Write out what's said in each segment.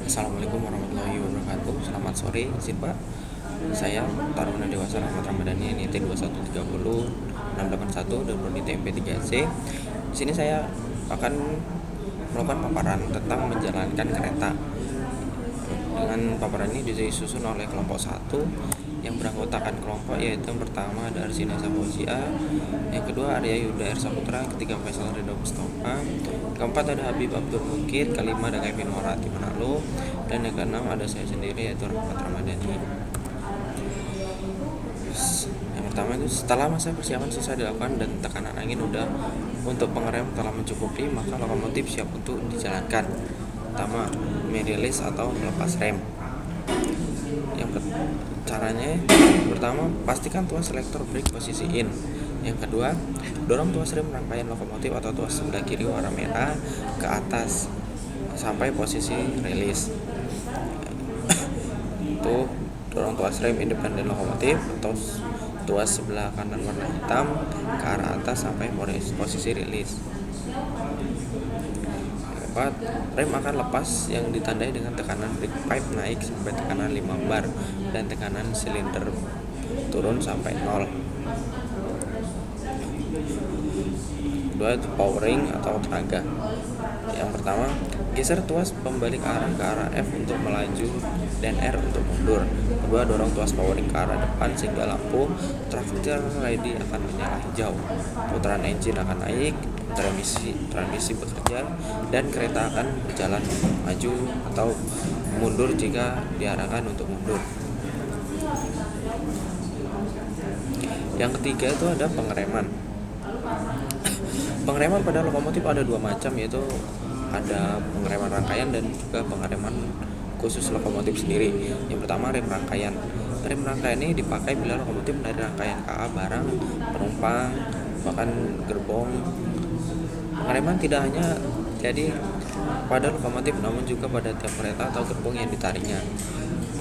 Assalamualaikum warahmatullahi wabarakatuh. Selamat sore, izin Pak. Saya Taruna Dewasa Rahmat Ramadhani NIT 2130681 dan prodi TMP 3C. Di sini saya akan melakukan paparan tentang menjalankan kereta. Dengan paparan ini disusun oleh kelompok 1 yang beranggotakan kelompok yaitu yang pertama ada Arsina Sambosia, yang kedua Arya Yuda R. Saputra, yang ketiga Faisal Ridho Mustafa, keempat ada Habib Abdul Mukid, kelima ada Kevin Warati Manalo, dan yang keenam ada saya sendiri yaitu Rahmat Ramadhani. Yang pertama itu setelah masa persiapan selesai dilakukan dan tekanan angin udah untuk pengerem telah mencukupi, maka lokomotif siap untuk dijalankan. Pertama, merilis atau melepas rem. Caranya pertama, pastikan tuas selektor brake posisi in. Yang kedua, dorong tuas rem rangkaian lokomotif atau tuas sebelah kiri warna merah ke atas sampai posisi rilis. Itu dorong tuas rem independen lokomotif atau tuas sebelah kanan warna hitam ke arah atas sampai posisi rilis. Keempat, rem akan lepas yang ditandai dengan tekanan brake pipe naik sampai tekanan 5 bar dan tekanan silinder turun sampai 0. Kedua itu powering atau tenaga. Yang pertama, geser tuas pembalik arah ke arah F untuk melaju dan R untuk mundur. Kedua, dorong tuas powering ke arah depan sehingga lampu traktor ready akan menyala hijau. Putaran engine akan naik, transmisi bekerja, dan kereta akan berjalan maju atau mundur jika diarahkan untuk mundur. Yang ketiga itu ada pengereman. Pengereman pada lokomotif ada dua macam, yaitu ada pengereman rangkaian dan juga pengereman khusus lokomotif sendiri. Yang pertama, rem rangkaian. Rem rangkaian ini dipakai bila lokomotif dari rangkaian KA barang, penumpang, bahkan gerbong. Pengereman tidak hanya jadi pada lokomotif namun juga pada tiap kereta atau gerbong yang ditariknya.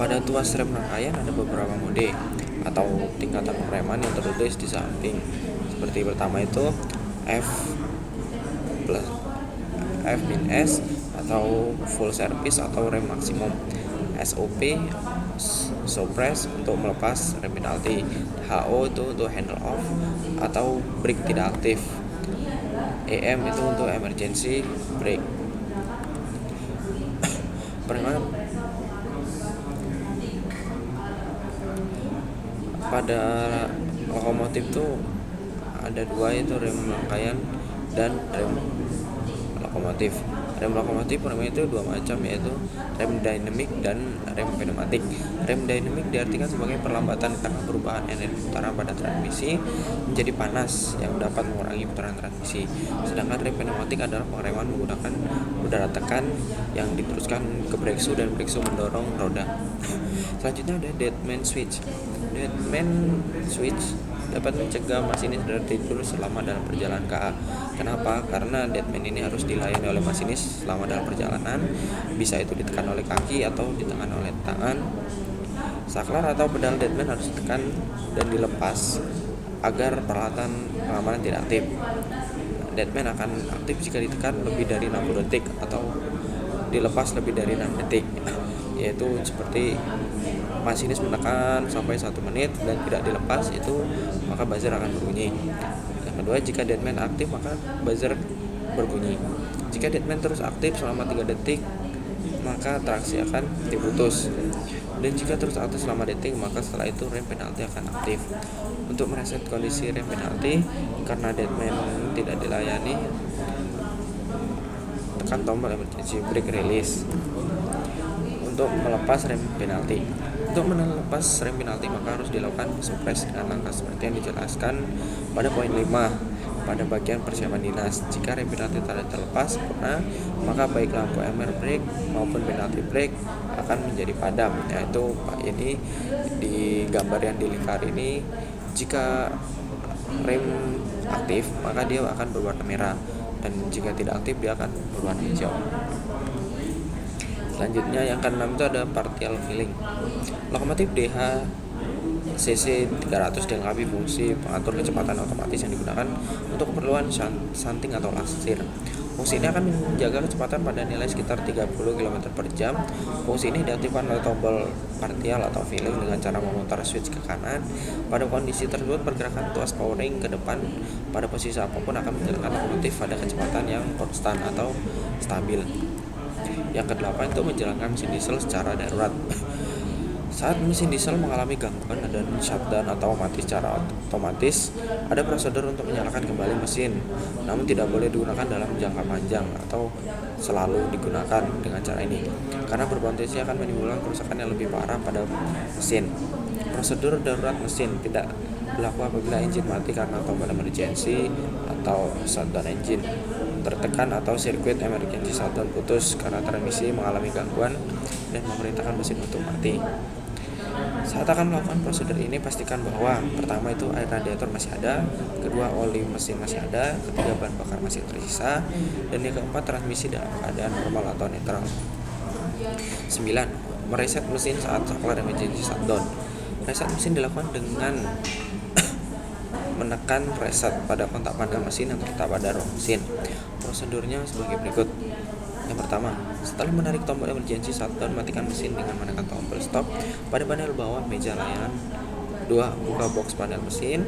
Pada tuas rem rangkaian ada beberapa mode atau tingkatan pengereman yang tertulis di samping. Seperti pertama itu F-S atau full service atau rem maksimum. SOP suppress untuk melepas rem penalti. HO itu untuk handle off atau brake tidak aktif. EM itu untuk emergency brake. Pengereman pada lokomotif tuh ada dua, yaitu rem rangkaian dan rem lokomotif. Rem lokomotif pengereman itu dua macam, yaitu rem dynamic dan rem pneumatik. Rem dynamic diartikan sebagai perlambatan karena perubahan energi putaran pada transmisi menjadi panas yang dapat mengurangi putaran transmisi. Sedangkan rem pneumatik adalah pengereman menggunakan udara tekan yang diteruskan ke brake shoe dan brake shoe mendorong roda. Selanjutnya ada deadman switch. Deadman switch dapat mencegah masinis dari tidur selama dalam perjalanan KA. Kenapa? Karena deadman ini harus dilayani oleh masinis selama dalam perjalanan. Bisa itu ditekan oleh kaki atau ditekan oleh tangan. Saklar atau pedal deadman harus ditekan dan dilepas agar peralatan pengamanan tidak aktif. Deadman akan aktif jika ditekan lebih dari 60 detik atau dilepas lebih dari 6 detik, yaitu seperti masinis menekan sampai 1 menit dan tidak dilepas, itu maka buzzer akan berbunyi. Yang kedua, jika deadman aktif maka buzzer berbunyi. Jika deadman terus aktif selama 3 detik maka traksi akan diputus, dan jika terus aktif selama detik maka setelah itu rem penalti akan aktif. Untuk mereset kondisi rem penalti karena deadman tidak dilayani, tekan tombol emergency brake release. Untuk melepas rem penalti, rem penalti maka harus dilakukan suppress dengan langkah seperti yang dijelaskan pada poin 5 pada bagian persiapan dinas. Jika rem penalti tidak terlepas sempurna, maka baik lampu emer brake maupun penalti brake akan menjadi padam. Yaitu ini di gambar yang di lingkar ini, jika rem aktif maka dia akan berwarna merah, dan jika tidak aktif dia akan berwarna hijau. Selanjutnya yang keenam itu ada partial filling. Lokomotif DH CC 300 dilengkapi fungsi pengatur kecepatan otomatis yang digunakan untuk keperluan shunting atau lansir. Fungsi ini akan menjaga kecepatan pada nilai sekitar 30 km per jam. Fungsi ini diaktifkan oleh tombol partial atau filling dengan cara memutar switch ke kanan. Pada kondisi tersebut, pergerakan tuas powering ke depan pada posisi apapun akan menjalankan lokomotif pada kecepatan yang konstan atau stabil. Yang kedelapan itu menjalankan mesin diesel secara darurat. Saat mesin diesel mengalami gangguan dan shutdown atau mati secara otomatis, ada prosedur untuk menyalakan kembali mesin. Namun tidak boleh digunakan dalam jangka panjang atau selalu digunakan dengan cara ini, karena berpotensi akan menimbulkan kerusakan yang lebih parah pada mesin. Prosedur darurat mesin tidak berlaku apabila engine mati karena tombol emergency atau shutdown engine tertekan atau sirkuit emergency shutdown putus karena transmisi mengalami gangguan dan memerintahkan mesin untuk mati. Saat akan melakukan prosedur ini, pastikan bahwa pertama itu air radiator masih ada, kedua oli mesin masih ada, ketiga bahan bakar masih tersisa, dan yang keempat transmisi dalam keadaan normal atau netral. 9. Mereset mesin saat saklar emergency shutdown. Reset mesin dilakukan dengan menekan reset pada kontak pandang mesin yang terletak pada rong mesin. Prosedurnya sebagai berikut. Yang pertama, setelah menarik tombol emergency shutdown, matikan mesin dengan menekan tombol stop pada panel bawah meja layanan. 2. Buka box panel mesin.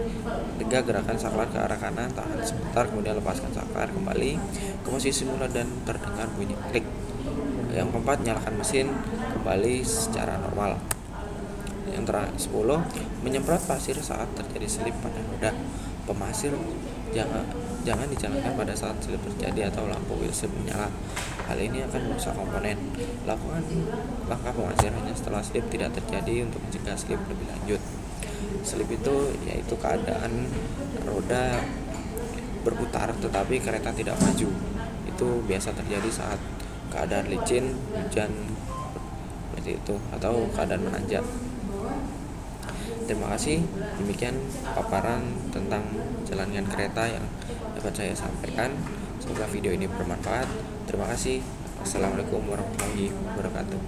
3. Gerakan saklar ke arah kanan, tahan sebentar, kemudian lepaskan saklar kembali ke posisi semula dan terdengar bunyi klik. Yang keempat, nyalakan mesin kembali secara normal. Yang terakhir, 10. Menyemprot pasir saat terjadi slip pada roda. Pemasir jangan dijalankan pada saat slip terjadi atau lampu wheelset menyala. Hal ini akan merusak komponen. Lakukan langkah pemasirannya setelah slip tidak terjadi untuk mencegah slip lebih lanjut. Slip itu yaitu keadaan roda berputar tetapi kereta tidak maju. Itu biasa terjadi saat keadaan licin, hujan seperti itu, atau keadaan menanjak. Terima kasih, demikian paparan tentang jalankan kereta yang dapat saya sampaikan. Semoga video ini bermanfaat. Terima kasih. Assalamualaikum warahmatullahi wabarakatuh.